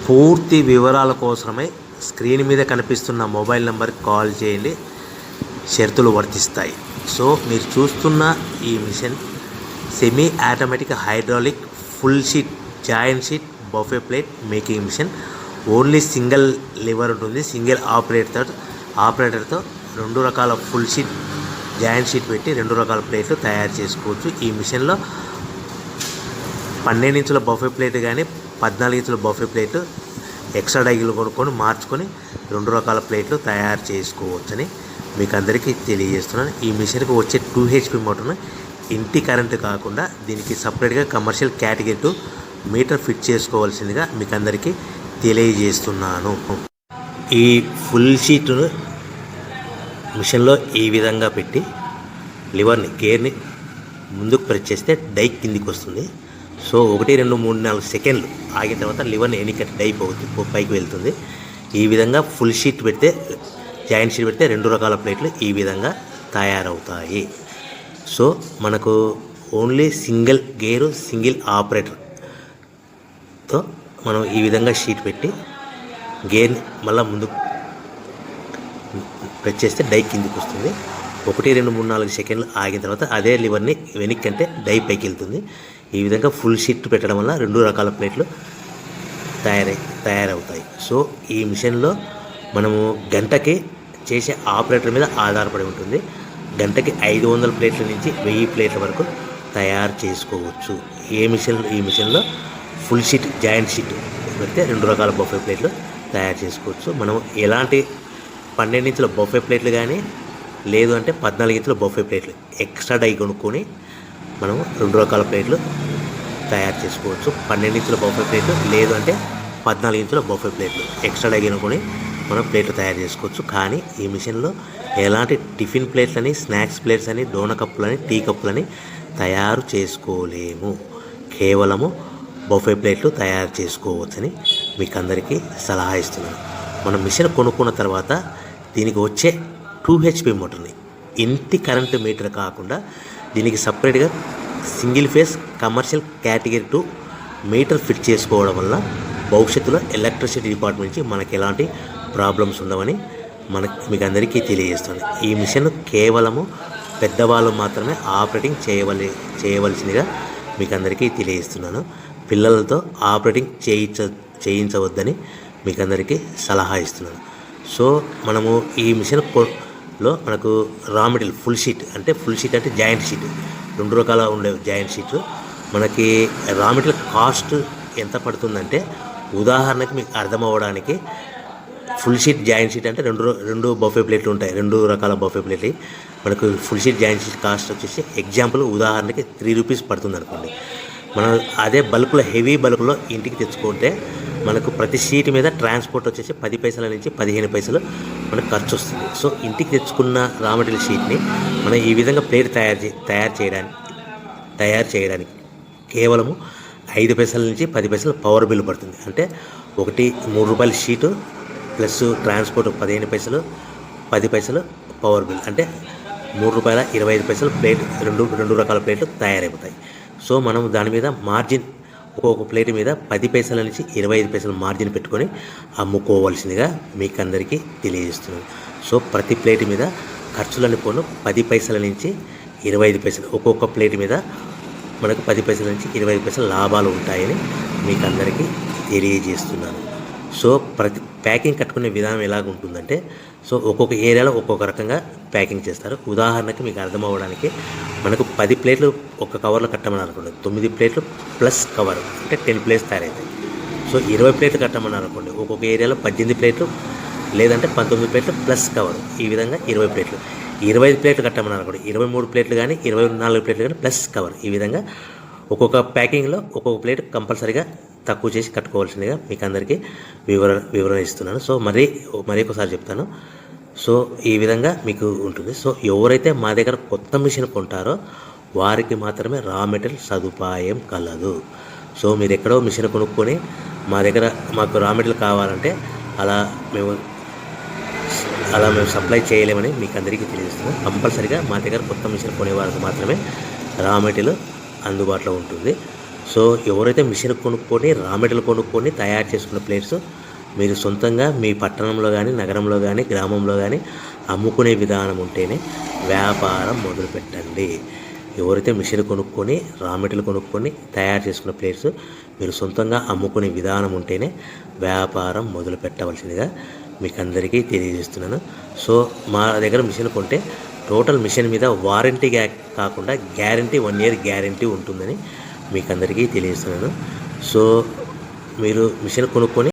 పూర్తి వివరాల కోసమై స్క్రీన్ మీద కనిపిస్తున్న మొబైల్ నెంబర్కి కాల్ చేయండి. షరతులు వర్తిస్తాయి. సో మీరు చూస్తున్న ఈ machine semi automatic hydraulic full sheet joint sheet buffet plate making machine. Only single lever ఉంటుంది. సింగిల్ ఆపరేటర్తో 2 రకాల ఫుల్ షీట్ జాయింట్ షీట్ పెట్టి 2 రకాల ప్లేట్లు తయారు చేసుకోవచ్చు. ఈ మిషన్లో 12 ఇంచుల బఫే ప్లేట్ కానీ 14 ఇంచుల బఫే ప్లేట్ ఎక్స్ట్రా డైలు కొనుక్కొని మార్చుకొని 2 రకాల ప్లేట్లు తయారు చేసుకోవచ్చని మీకు అందరికీ తెలియజేస్తున్నాను. ఈ మిషన్కి వచ్చే 2 HP మోటార్ను ఇంటి కరెంటు కాకుండా దీనికి సపరేట్గా కమర్షియల్ కేటగిరీ 2 మీటర్ ఫిట్ చేసుకోవాల్సిందిగా మీకు అందరికీ తెలియజేస్తున్నాను. ఈ ఫుల్ షీట్ను మిషన్లో ఈ విధంగా పెట్టి లివర్ని గేర్ని ముందుకు ప్రెస్ చేస్తే డై కిందికి వస్తుంది. సో 1 2 3 4 సెకండ్లు ఆగిన తర్వాత లివర్ని ఎన్నికట్టి డై పైకి వెళ్తుంది. ఈ విధంగా ఫుల్ షీట్ పెడితే జాయింట్ షీట్ పెడితే 2 రకాల ప్లేట్లు ఈ విధంగా తయారవుతాయి. సో మనకు ఓన్లీ సింగిల్ గేరు సింగిల్ ఆపరేటర్తో మనం ఈ విధంగా షీట్ పెట్టి గేర్ని మళ్ళీ ముందుకు ప్రెస్ చేస్తే డై కిందికి వస్తుంది. 1 2 3 4 సెకండ్లు ఆగిన తర్వాత అదే లివర్ని వెనక్కి అంటే డై పైకి వెళ్తుంది. ఈ విధంగా ఫుల్ షీట్ పెట్టడం వల్ల 2 రకాల ప్లేట్లు తయారవుతాయి. సో ఈ మిషన్లో మనము గంటకి చేసే ఆపరేటర్ మీద ఆధారపడి ఉంటుంది. గంటకి 500 ప్లేట్ల నుంచి 1000 ప్లేట్ల వరకు తయారు చేసుకోవచ్చు. ఈ మిషన్లో ఫుల్ షీట్ జాయింట్ షీట్ పెడితే 2 రకాల బఫే ప్లేట్లు తయారు చేసుకోవచ్చు. మనం ఎలాంటి 12 ఇంచుల బఫే ప్లేట్లు కానీ లేదు అంటే 14 ఇంచుల బఫే ప్లేట్లు ఎక్స్ట్రా డై కొనుక్కొని మనం 2 రకాల ప్లేట్లు తయారు చేసుకోవచ్చు. 12 ఇంచుల బఫే ప్లేట్లు లేదు అంటే 14 ఇంచుల బఫే ప్లేట్లు ఎక్స్ట్రా డై కొనుక్కొని మనం ప్లేట్లు తయారు చేసుకోవచ్చు. కానీ ఈ మిషన్లో ఎలాంటి టిఫిన్ ప్లేట్లని స్నాక్స్ ప్లేట్స్ అని డోనా కప్పులని టీ కప్పులని తయారు చేసుకోలేము. కేవలము బఫే ప్లేట్లు తయారు చేసుకోవచ్చని మీకు అందరికీ సలహా ఇస్తున్నాను. మనం మిషన్ కొనుక్కున్న తర్వాత దీనికి వచ్చే 2 HP మోటార్ని ఇంటి కరెంటు మీటర్ కాకుండా దీనికి సపరేట్గా single phase commercial category 2 metre fit చేసుకోవడం వల్ల భవిష్యత్తులో ఎలక్ట్రిసిటీ డిపార్ట్మెంట్ నుంచి మనకి ఎలాంటి ప్రాబ్లమ్స్ ఉండవని మీకు అందరికీ తెలియజేస్తుంది. ఈ మిషన్ కేవలము పెద్దవాళ్ళు మాత్రమే ఆపరేటింగ్ చేయవలసిందిగా మీకు అందరికీ తెలియజేస్తున్నాను. పిల్లలతో ఆపరేటింగ్ చేయించవద్దని మీకు అందరికీ సలహా ఇస్తున్నాను. సో మనము ఈ మిషన్లో మనకు రా మెటీరియల్ ఫుల్ షీట్ అంటే జాయింట్ షీట్ 2 రకాల ఉండే జాయింట్ షీట్లు మనకి రా మెటీరియల్ కాస్ట్ ఎంత పడుతుందంటే ఉదాహరణకి మీకు అర్థం అవ్వడానికి ఫుల్ షీట్ జాయింట్ షీట్ అంటే 2 బఫే ప్లేట్లు ఉంటాయి. 2 రకాల బఫే ప్లేట్లు మనకు full sheet joint sheet cost వచ్చేసి ఎగ్జాంపుల్ ఉదాహరణకి 3 రూపీస్ పడుతుంది అనుకోండి. మనం అదే బల్క్లో హెవీ బల్క్లో ఇంటికి తెచ్చుకుంటే మనకు ప్రతి షీట్ మీద ట్రాన్స్పోర్ట్ వచ్చేసి 10 పైసల నుంచి 15 పైసలు మనకు ఖర్చు వస్తుంది. సో ఇంటికి తెచ్చుకున్న రా మెటీరియల్ షీట్ని మనం ఈ విధంగా ప్లేట్ తయారు చేయడానికి కేవలము 5 పైసల నుంచి 10 పైసలు పవర్ బిల్ పడుతుంది. అంటే 3 రూపాయల షీటు ప్లస్ ట్రాన్స్పోర్ట్ 15 పైసలు 10 పైసలు పవర్ బిల్ అంటే 3 రూపాయల 25 పైసలు ప్లేట్ 2 రకాల ప్లేట్లు తయారైపోతాయి. సో మనం దాని మీద మార్జిన్ ఒక్కొక్క ప్లేట్ మీద 10 పైసల నుంచి 25 పైసలు మార్జిన్ పెట్టుకొని అమ్ముకోవాల్సిందిగా మీకు అందరికీ తెలియజేస్తున్నాను. సో ప్రతి ప్లేట్ మీద ఖర్చులని పోను 10 పైసల నుంచి 25 పైసలు ఒక్కొక్క ప్లేట్ మీద మనకు 10 పైసల నుంచి 25 పైసలు లాభాలు ఉంటాయని మీకు అందరికీ తెలియజేస్తున్నాను. సో ప్రతి ప్యాకింగ్ కట్టుకునే విధానం ఎలాగ ఉంటుందంటే సో ఒక్కొక్క ఏరియాలో ఒక్కొక్క రకంగా ప్యాకింగ్ చేస్తారు. ఉదాహరణకి మీకు అర్థం అవ్వడానికి మనకు 10 ప్లేట్లు ఒక కవర్లో కట్టమని అనుకోండి, 9 ప్లేట్లు ప్లస్ కవర్ అంటే 10 ప్లేట్స్ తయారవుతాయి. సో 20 ప్లేట్లు కట్టమని అనుకోండి, ఒక్కొక్క ఏరియాలో 18 ప్లేట్లు లేదంటే 19 ప్లేట్లు ప్లస్ కవర్ ఈ విధంగా 20 ప్లేట్లు. 25 ప్లేట్లు కట్టమని అనుకోండి, 23 ప్లేట్లు కానీ 24 ప్లేట్లు కానీ ప్లస్ కవర్ ఈ విధంగా ఒక్కొక్క ప్యాకింగ్లో ఒక్కొక్క ప్లేట్ కంపల్సరీగా తక్కువ చేసి కట్టుకోవాల్సిందిగా మీకు అందరికీ వివరణ ఇస్తున్నాను. సో మరీ ఒకసారి చెప్తాను. సో ఈ విధంగా మీకు ఉంటుంది. సో ఎవరైతే మా దగ్గర కొత్త మిషన్ కొంటారో వారికి మాత్రమే రా మెటీరియల్ సదుపాయం కలదు. సో మీరు ఎక్కడో మిషన్ కొనుక్కొని మాకు రా మెటీరియల్ కావాలంటే అలా మేము సప్లై చేయలేమని మీకు అందరికీ తెలియజేస్తున్నాం. కంపల్సరీగా మా దగ్గర కొత్త మిషన్ కొనే వారికి మాత్రమే రా మెటీరియల్ అందుబాటులో ఉంటుంది. సో ఎవరైతే మిషన్ కొనుక్కొని రా మెటీరియల్ కొనుక్కొని తయారు చేసుకున్న ప్లేట్స్ మీరు సొంతంగా మీ పట్టణంలో కానీ నగరంలో కానీ గ్రామంలో కానీ అమ్ముకునే విధానం ఉంటేనే వ్యాపారం మొదలుపెట్టండి. ఎవరైతే మిషన్ కొనుక్కొని రా మెటీరియల్ కొనుక్కొని తయారు చేసుకున్న ప్లేట్స్ మీరు సొంతంగా అమ్ముకునే విధానం ఉంటేనే వ్యాపారం మొదలు పెట్టవలసిందిగా మీకు అందరికీ తెలియజేస్తున్నాను. సో మా దగ్గర మిషన్ కొంటే టోటల్ మిషన్ మీద వారంటీ కాకుండా గ్యారంటీ 1 year గ్యారంటీ ఉంటుందని మీకు అందరికీ తెలియజేస్తున్నాను. సో మీరు మిషన్ కొనుక్కొని